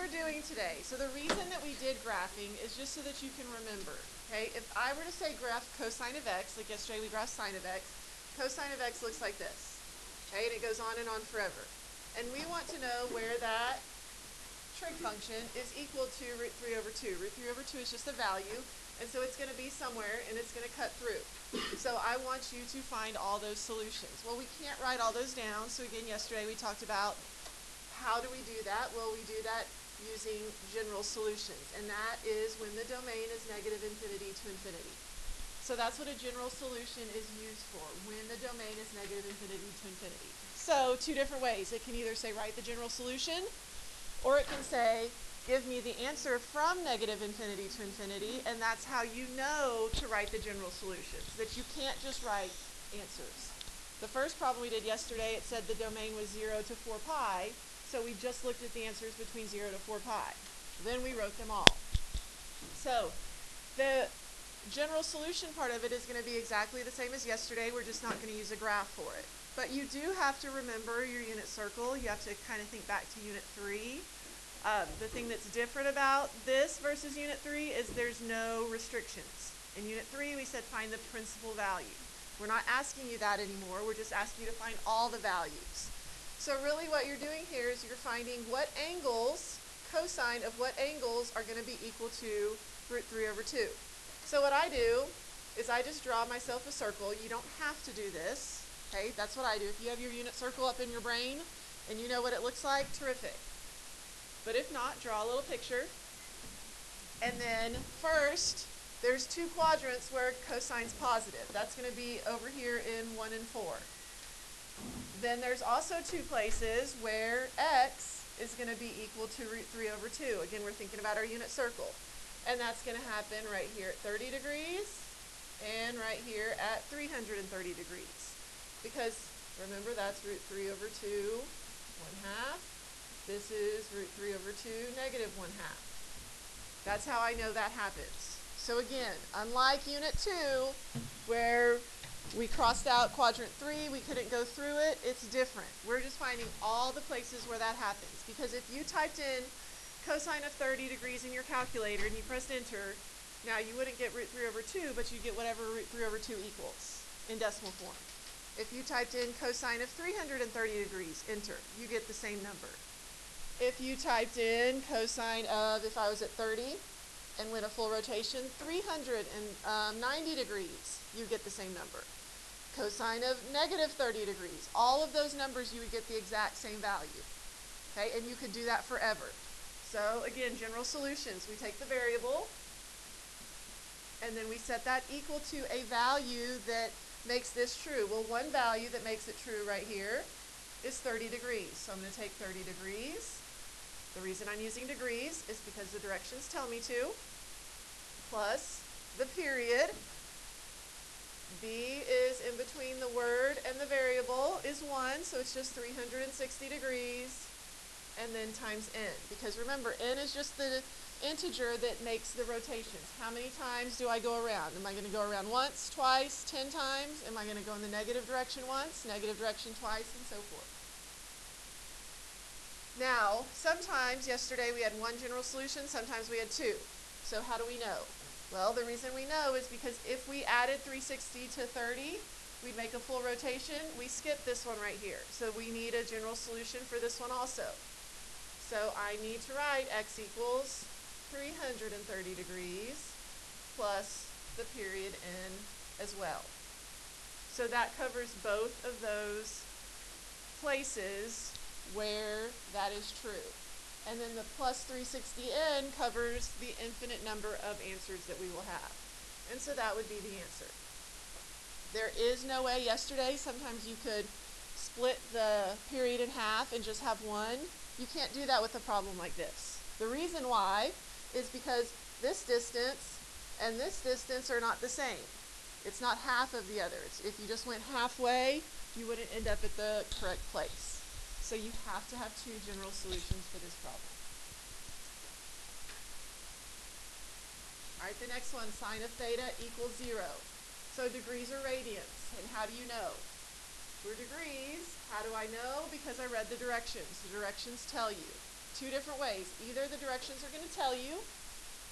we're doing today, so the reason that we did graphing is just so that you can remember, okay? If I were to say graph cosine of x, like yesterday we graphed sine of x, cosine of x looks like this, okay? And it goes on and on forever. And we want to know where that trig function is equal to root 3 over 2. Root 3 over 2 is just a value, and so it's going to be somewhere, and it's going to cut through. So I want you to find all those solutions. Well, we can't write all those down, so again, yesterday we talked about how do we do that? Well, we do that using general solutions, and that is when the domain is negative infinity to infinity. So that's what a general solution is used for, when the domain is negative infinity to infinity. So two different ways. It can either say write the general solution, or it can say give me the answer from negative infinity to infinity, and that's how you know to write the general solution, so that you can't just write answers. The first problem we did yesterday, it said the domain was 0 to 4 pi, so we just looked at the answers between 0 to 4 pi. Then we wrote them all. So the general solution part of it is going to be exactly the same as yesterday. We're just not going to use a graph for it. But you do have to remember your unit circle. You have to kind of think back to Unit 3. The thing that's different about this versus Unit 3 is there's no restrictions. In Unit 3, we said find the principal value. We're not asking you that anymore. We're just asking you to find all the values. So really what you're doing here is you're finding what angles, cosine of what angles are going to be equal to root 3 over 2. So what I do is I just draw myself a circle. You don't have to do this. Okay, that's what I do. If you have your unit circle up in your brain and you know what it looks like, terrific. But if not, draw a little picture. And then first, there's two quadrants where cosine's positive. That's going to be over here in 1 and 4. Then there's also two places where x is going to be equal to root 3 over 2. Again, we're thinking about our unit circle. And that's going to happen right here at 30 degrees and right here at 330 degrees. Because remember, that's root 3 over 2, 1/2. This is root 3 over 2, negative 1/2. That's how I know that happens. So again, unlike Unit 2, where we crossed out quadrant 3, we couldn't go through it, it's different. We're just finding all the places where that happens. Because if you typed in cosine of 30 degrees in your calculator and you pressed enter, now you wouldn't get root 3 over 2, but you get whatever root 3 over 2 equals in decimal form. If you typed in cosine of 330 degrees, enter, you get the same number. If you typed in cosine of, if I was at 30 and went a full rotation, 390 degrees, you get the same number. Cosine of negative 30 degrees, all of those numbers you would get the exact same value. Okay, and you could do that forever. So again, general solutions, we take the variable and then we set that equal to a value that makes this true. Well, one value that makes it true right here is 30 degrees. So I'm going to take 30 degrees. The reason I'm using degrees is because the directions tell me to, plus the period. B is in between the word and the variable is 1, so it's just 360 degrees, and then times n. Because remember, n is just the integer that makes the rotations. How many times do I go around? Am I going to go around once, twice, 10 times? Am I going to go in the negative direction once, negative direction twice, and so forth? Now, sometimes, yesterday we had one general solution, sometimes we had two. So how do we know? Well, the reason we know is because if we added 360 to 30, we'd make a full rotation. We skip this one right here. So we need a general solution for this one also. So I need to write x equals 330 degrees plus the period n as well. So that covers both of those places where that is true. And then the plus 360n covers the infinite number of answers that we will have. And so that would be the answer. There is no way yesterday, sometimes you could split the period in half and just have one. You can't do that with a problem like this. The reason why is because this distance and this distance are not the same. It's not half of the other. If you just went halfway, you wouldn't end up at the correct place. So you have to have two general solutions for this problem. All right, the next one, sine of theta equals 0. So degrees are radians, and how do you know? For degrees, how do I know? Because I read the directions. The directions tell you two different ways. Either the directions are going to tell you.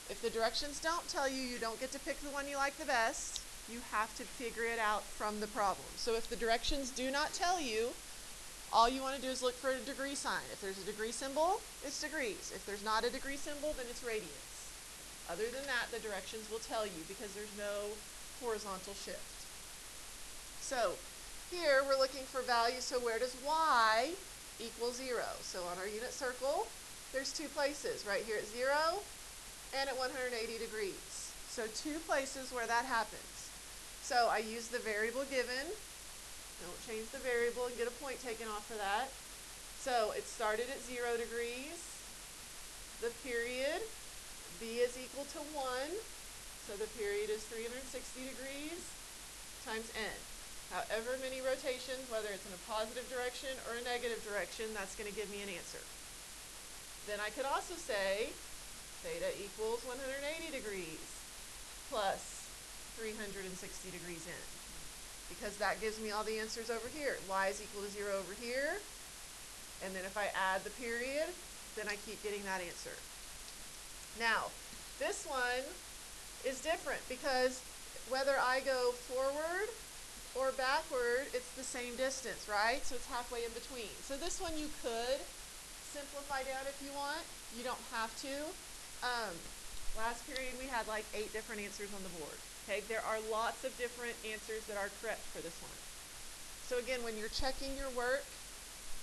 If the directions don't tell you, you don't get to pick the one you like the best. You have to figure it out from the problem. So if the directions do not tell you, all you want to do is look for a degree sign. If there's a degree symbol, it's degrees. If there's not a degree symbol, then it's radians. Other than that, the directions will tell you because there's no horizontal shift. So here we're looking for values. So where does y equal 0? So on our unit circle, there's two places, right here at 0 and at 180 degrees. So two places where that happens. So I use the variable given. Don't change the variable and get a point taken off for that. So it started at 0 degrees. The period, b is equal to 1. So the period is 360 degrees times n. However many rotations, whether it's in a positive direction or a negative direction, that's going to give me an answer. Then I could also say theta equals 180 degrees plus 360 degrees n, because that gives me all the answers over here. Y is equal to 0 over here, and then if I add the period, then I keep getting that answer. Now, this one is different because whether I go forward or backward, it's the same distance, right? So it's halfway in between. So this one you could simplify down if you want. You don't have to. Last period we had like 8 different answers on the board. Okay, there are lots of different answers that are correct for this one. So again, when you're checking your work,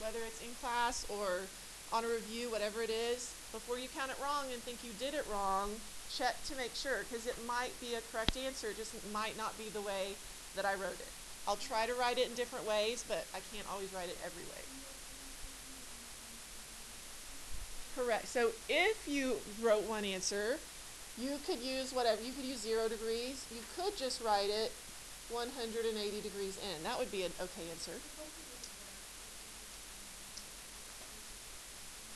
whether it's in class or on a review, whatever it is, before you count it wrong and think you did it wrong, check to make sure, because it might be a correct answer, it just might not be the way that I wrote it. I'll try to write it in different ways, but I can't always write it every way. Correct. So if you wrote one answer, you could use whatever. You could use 0 degrees. You could just write it 180 degrees in. That would be an okay answer.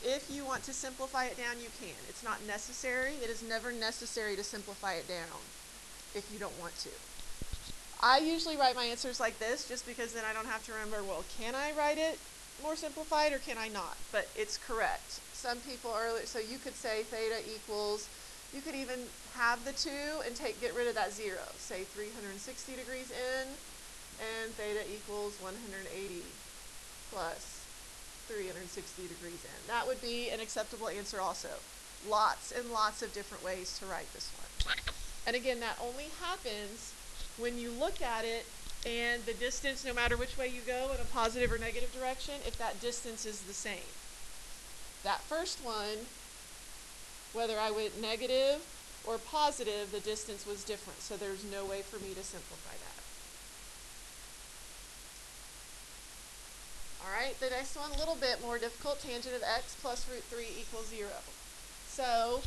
If you want to simplify it down, you can. It's not necessary. It is never necessary to simplify it down if you don't want to. I usually write my answers like this just because then I don't have to remember, well, can I write it more simplified or can I not? But it's correct. Some people earlier, so you could say theta equals, you could even have the 2 and get rid of that 0. Say 360 degrees in, and theta equals 180 plus 360 degrees in. That would be an acceptable answer also. Lots and lots of different ways to write this one. And again, that only happens when you look at it and the distance, no matter which way you go in a positive or negative direction, if that distance is the same. That first one, whether I went negative or positive, the distance was different, so there's no way for me to simplify that. All right, the next one, a little bit more difficult. Tangent of x plus root 3 equals 0. So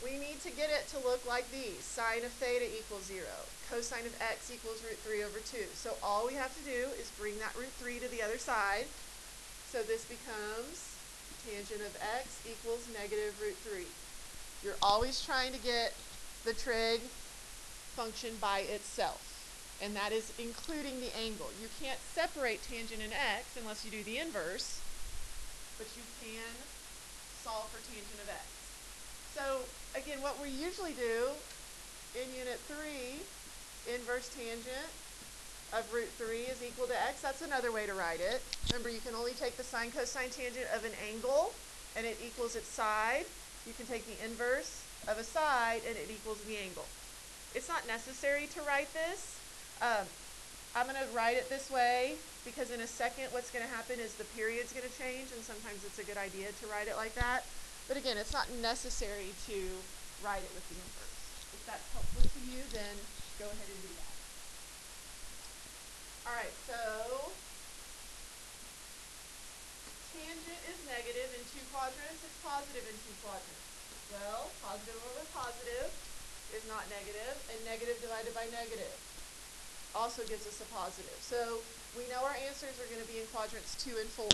we need to get it to look like these. Sine of theta equals 0. Cosine of x equals root 3 over 2. So all we have to do is bring that root 3 to the other side. So this becomes tangent of x equals negative root 3. You're always trying to get the trig function by itself. And that is including the angle. You can't separate tangent and x unless you do the inverse, but you can solve for tangent of x. So again, what we usually do in unit 3, inverse tangent of root 3 is equal to x. That's another way to write it. Remember, you can only take the sine cosine tangent of an angle and it equals its side. You can take the inverse of a side and it equals the angle. It's not necessary to write this. I'm going to write it this way because in a second what's going to happen is the period's going to change, and sometimes it's a good idea to write it like that. But again, it's not necessary to write it with the inverse. If that's helpful to you, then go ahead and do that. All right, so tangent is negative in 2 quadrants. It's positive in 2 quadrants. Well, positive over positive is not negative, and negative divided by negative also gives us a positive. So we know our answers are going to be in quadrants 2 and 4.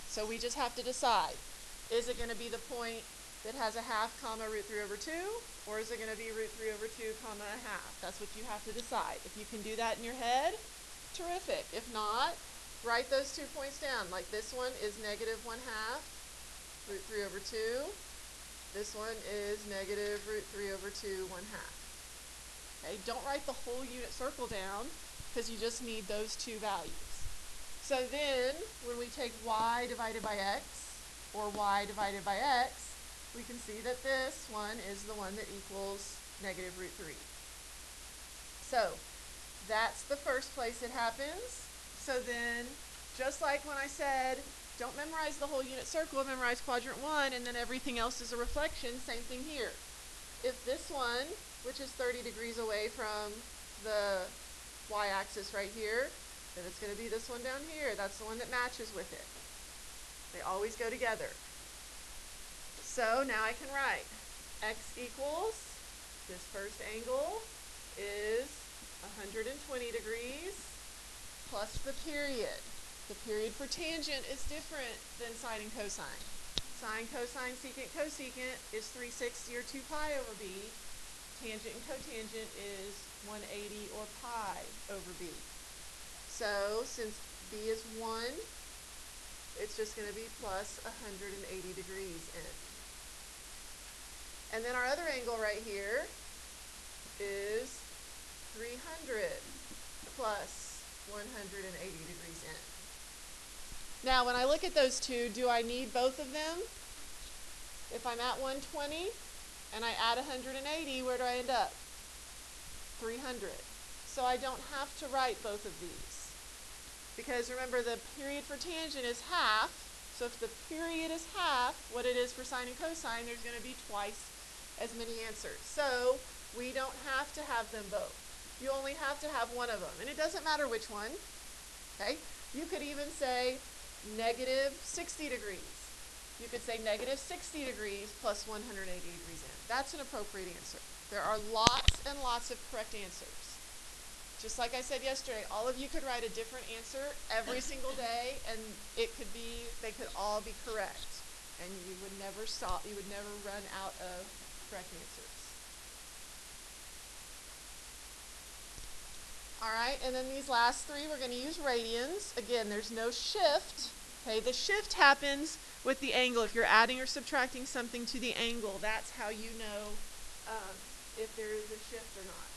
So we just have to decide, is it going to be the point that has a half comma root 3 over 2, or is it going to be root 3 over 2 comma a half? That's what you have to decide. If you can do that in your head, terrific. If not, write those 2 points down. Like this one is negative 1/2, root 3 over 2. This one is negative root 3 over 2, 1/2. Okay, don't write the whole unit circle down because you just need those two values. So then, when we take y divided by x, or y divided by x, we can see that this one is the one that equals negative root 3. So, that's the first place it happens. So then, just like when I said, don't memorize the whole unit circle, memorize quadrant 1, and then everything else is a reflection, same thing here. If this one, which is 30 degrees away from the y-axis right here, then it's going to be this one down here. That's the one that matches with it. They always go together. So now I can write x equals, this first angle is 120 degrees plus the period. The period for tangent is different than sine and cosine. Sine, cosine, secant, cosecant is 360 or 2 pi over b. Tangent and cotangent is 180 or pi over b. So since b is 1, it's just going to be plus 180 degrees in. And then our other angle right here is 300 plus 180 degrees in. Now, when I look at those two, do I need both of them? If I'm at 120 and I add 180, where do I end up? 300. So I don't have to write both of these. Because remember, the period for tangent is half. So if the period is half what it is for sine and cosine, there's going to be twice as many answers. So we don't have to have them both. You only have to have one of them. And it doesn't matter which one. Okay? You could even say negative 60 degrees. You could say negative 60 degrees plus 180 degrees in. That's an appropriate answer. There are lots and lots of correct answers. Just like I said yesterday, all of you could write a different answer every single day, and they could all be correct. And you would never run out of correct answers. All right, and then these last three, we're going to use radians. Again, there's no shift. Okay, the shift happens with the angle. If you're adding or subtracting something to the angle, that's how you know if there is a shift or not.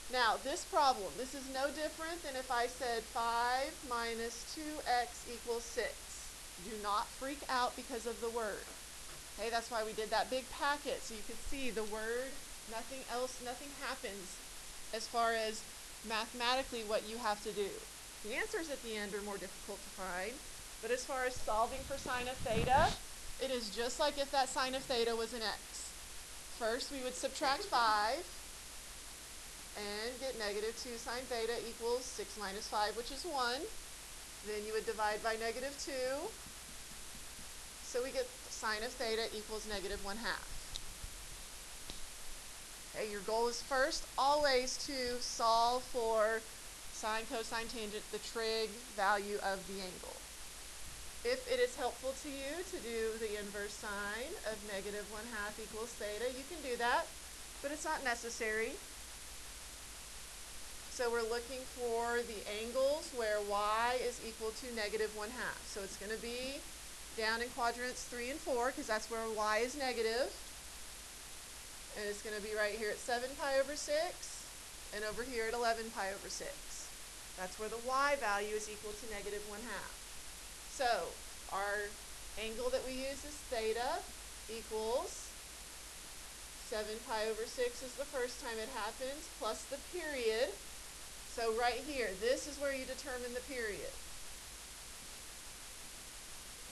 Now, this problem, this is no different than if I said 5 minus 2x equals 6. Do not freak out because of the word. Okay, that's why we did that big packet, so you could see the word, nothing else, nothing happens as far as mathematically what you have to do. The answers at the end are more difficult to find, but as far as solving for sine of theta, it is just like if that sine of theta was an x. First, we would subtract 5 and get negative 2 sine theta equals 6 minus 5, which is 1. Then you would divide by negative 2. So we get sine of theta equals negative 1/2. Okay, your goal is first always to solve for sine, cosine, tangent, the trig value of the angle. If it is helpful to you to do the inverse sine of negative 1/2 equals theta, you can do that, but it's not necessary. So we're looking for the angles where y is equal to negative 1/2. So it's going to be down in quadrants 3 and 4, because that's where y is negative. And it's going to be right here at 7 pi over 6, and over here at 11 pi over 6. That's where the y value is equal to negative 1/2. So our angle that we use is theta equals 7 pi over 6 is the first time it happens, plus the period. So right here, this is where you determine the period.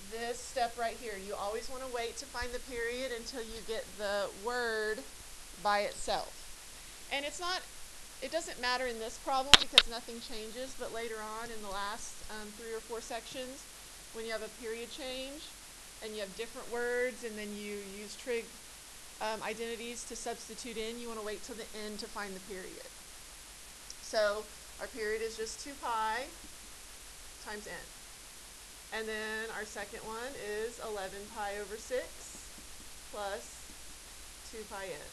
This step right here, you always want to wait to find the period until you get the word by itself. And it doesn't matter in this problem because nothing changes, but later on in the last 3 or 4 sections, when you have a period change and you have different words and then you use trig identities to substitute in, you want to wait till the end to find the period. So our period is just 2 pi times n. And then our second one is 11 pi over 6 plus 2 pi n.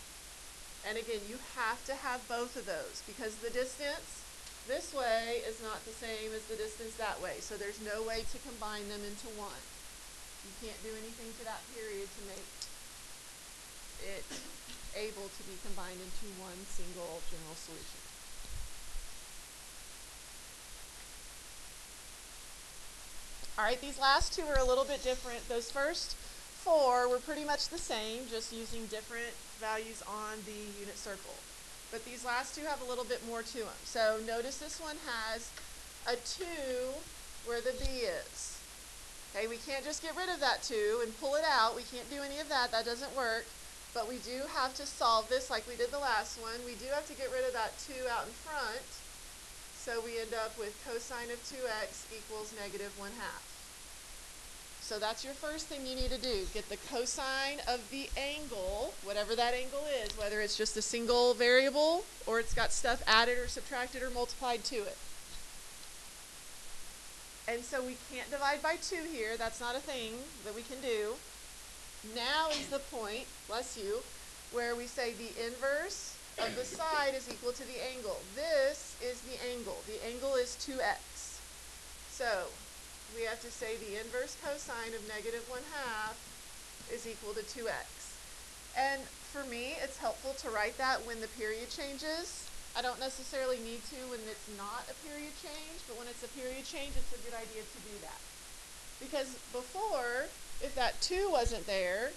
And again, you have to have both of those because the distance this way is not the same as the distance that way. So there's no way to combine them into one. You can't do anything to that period to make it able to be combined into one single general solution. All right, these last two are a little bit different. Those first four were pretty much the same, just using different values on the unit circle. But these last two have a little bit more to them. So notice this one has a 2 where the B is. Okay, we can't just get rid of that 2 and pull it out. We can't do any of that. That doesn't work. But we do have to solve this like we did the last one. We do have to get rid of that 2 out in front. So we end up with cosine of 2x equals -1/2. So that's your first thing you need to do. Get the cosine of the angle, whatever that angle is, whether it's just a single variable or it's got stuff added or subtracted or multiplied to it. And so we can't divide by 2 here. That's not a thing that we can do. Now is the point, bless you, where we say the inverse of the side is equal to the angle. This is the angle. The angle is 2x. So we have to say the inverse cosine of -1/2 is equal to 2x. And for me, it's helpful to write that when the period changes. I don't necessarily need to when it's not a period change, but when it's a period change, it's a good idea to do that. Because before, if that 2 wasn't there,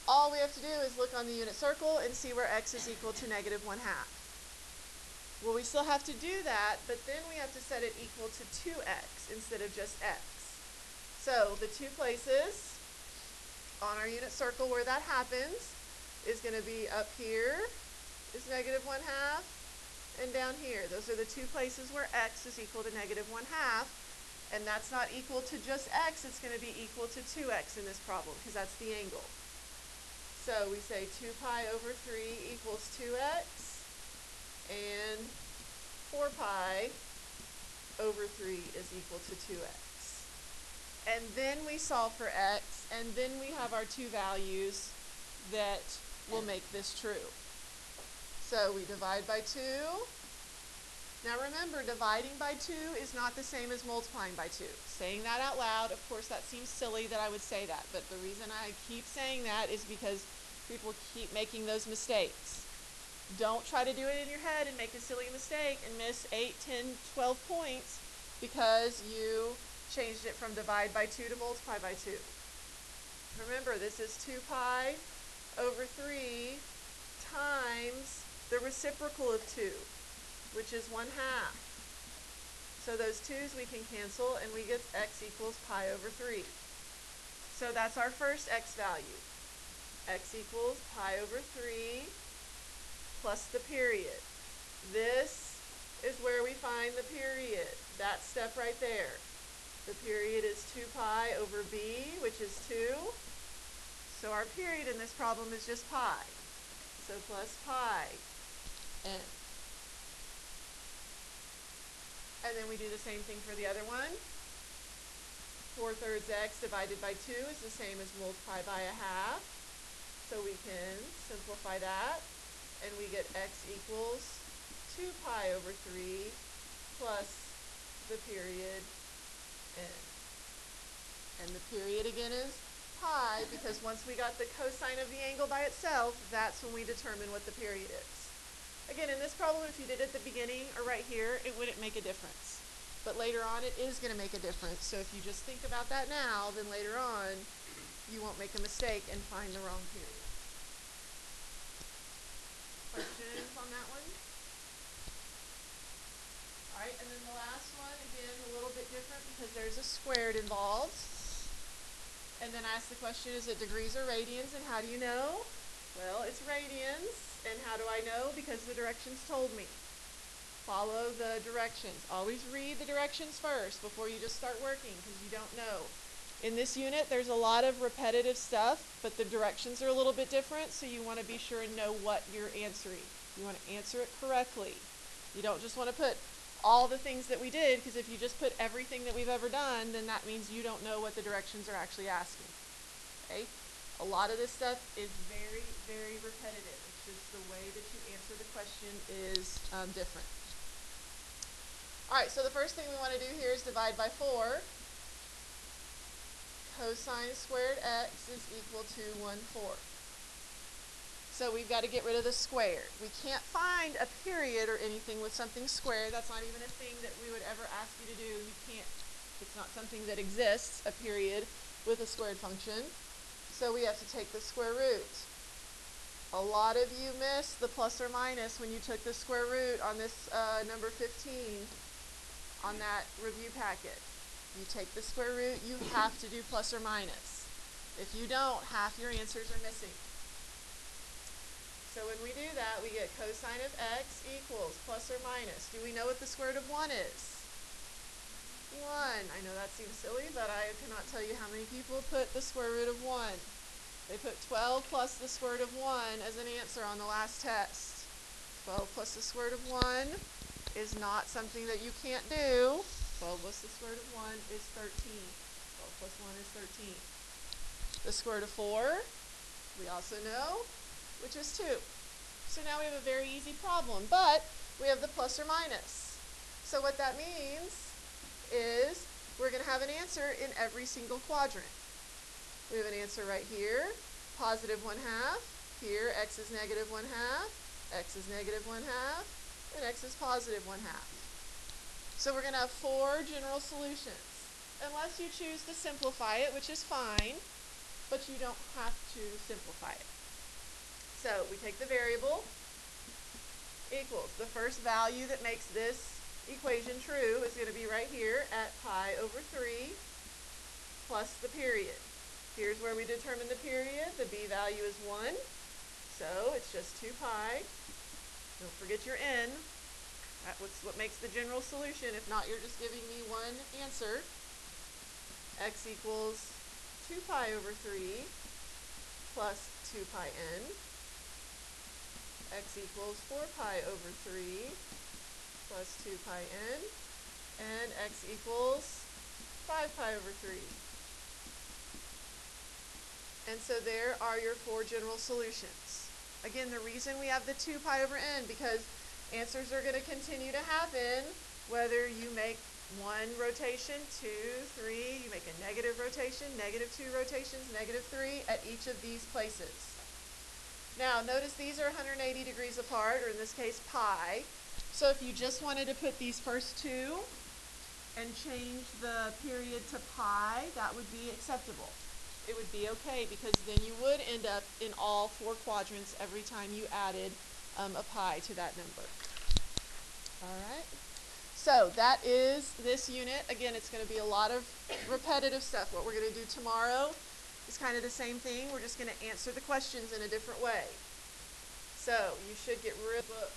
all we have to do is look on the unit circle and see where x is equal to -1/2. Well, we still have to do that, but then we have to set it equal to 2x instead of just x. So the two places on our unit circle where that happens is going to be up here is -1/2 and down here. Those are the two places where x is equal to -1/2, and that's not equal to just x. It's going to be equal to 2x in this problem because that's the angle. So we say 2 pi over 3 equals 2x, and 4 pi over 3 is equal to 2x. And then we solve for x, and then we have our two values that will make this true. So we divide by 2. Now remember, dividing by 2 is not the same as multiplying by 2. Saying that out loud, of course, that seems silly that I would say that, but the reason I keep saying that is because people keep making those mistakes. Don't try to do it in your head and make a silly mistake and miss 8, 10, 12 points because you changed it from divide by 2 to multiply by 2. Remember, this is 2 pi over 3 times the reciprocal of 2, which is 1/2. So those 2's we can cancel, and we get x equals pi over 3. So that's our first x value. X equals pi over 3 plus the period. This is where we find the period. That step right there. The period is 2 pi over b, which is 2. So our period in this problem is just pi. So plus pi n. And then we do the same thing for the other one. 4/3 x divided by 2 is the same as multiply by 1/2. So we can simplify that, and we get x equals 2 pi over 3 plus the period n. And the period again is pi, because once we got the cosine of the angle by itself, that's when we determine what the period is. Again, in this problem, if you did it at the beginning or right here, it wouldn't make a difference. But later on, it is going to make a difference. So if you just think about that now, then later on, you won't make a mistake and find the wrong period. Questions on that one? All right, and then the last one, again, a little bit different because there's a squared involved. And then ask the question, is it degrees or radians, and how do you know? Well, it's radians, and how do I know? Because the directions told me. Follow the directions. Always read the directions first before you just start working, because you don't know. In this unit, there's a lot of repetitive stuff, but the directions are a little bit different, so you want to be sure and know what you're answering. You want to answer it correctly. You don't just want to put all the things that we did, because if you just put everything that we've ever done, then that means you don't know what the directions are actually asking. Okay? A lot of this stuff is very, very repetitive. It's just the way that you answer the question is different. All right, so the first thing we want to do here is divide by 4. cosine squared x is equal to 1/4. So we've got to get rid of the squared. We can't find a period or anything with something squared. That's not even a thing that we would ever ask you to do. You can't, it's not something that exists, a period with a squared function. So we have to take the square root. A lot of you missed the plus or minus when you took the square root on this number 15 on that review packet. You take the square root, you have to do plus or minus. If you don't, half your answers are missing. So when we do that, we get cosine of x equals plus or minus. Do we know what the square root of 1 is? 1. I know that seems silly, but I cannot tell you how many people put the square root of 1. They put 12 plus the square root of 1 as an answer on the last test. 12 plus the square root of 1 is not something that you can't do. 12 plus the square root of 1 is 13. 12 plus 1 is 13. The square root of 4, we also know, which is 2. So now we have a very easy problem, but we have the plus or minus. So what that means is we're going to have an answer in every single quadrant. We have an answer right here, positive 1/2. Here, x is negative 1/2, x is negative 1/2, and x is positive 1/2. So we're going to have 4 general solutions, unless you choose to simplify it, which is fine, but you don't have to simplify it. So we take the variable equals the first value that makes this equation true is going to be right here at pi over 3 plus the period. Here's where we determine the period. The b value is 1, so it's just 2 pi. Don't forget your n. That's what makes the general solution. If not, you're just giving me one answer. X equals 2 pi over 3 plus 2 pi n. X equals 4 pi over 3 plus 2 pi n. And x equals 5 pi over 3. And so there are your 4 general solutions. Again, the reason we have the 2 pi over n, because answers are going to continue to happen whether you make 1 rotation, 2, 3, you make a negative rotation, negative 2 rotations, negative 3 at each of these places. Now, notice these are 180 degrees apart, or in this case, pi. So if you just wanted to put these first 2 and change the period to pi, that would be acceptable. It would be okay, because then you would end up in all 4 quadrants every time you added a pi to that number. All right. So that is this unit. Again, it's going to be a lot of repetitive stuff. What we're going to do tomorrow is kind of the same thing. We're just going to answer the questions in a different way. So you should get rid of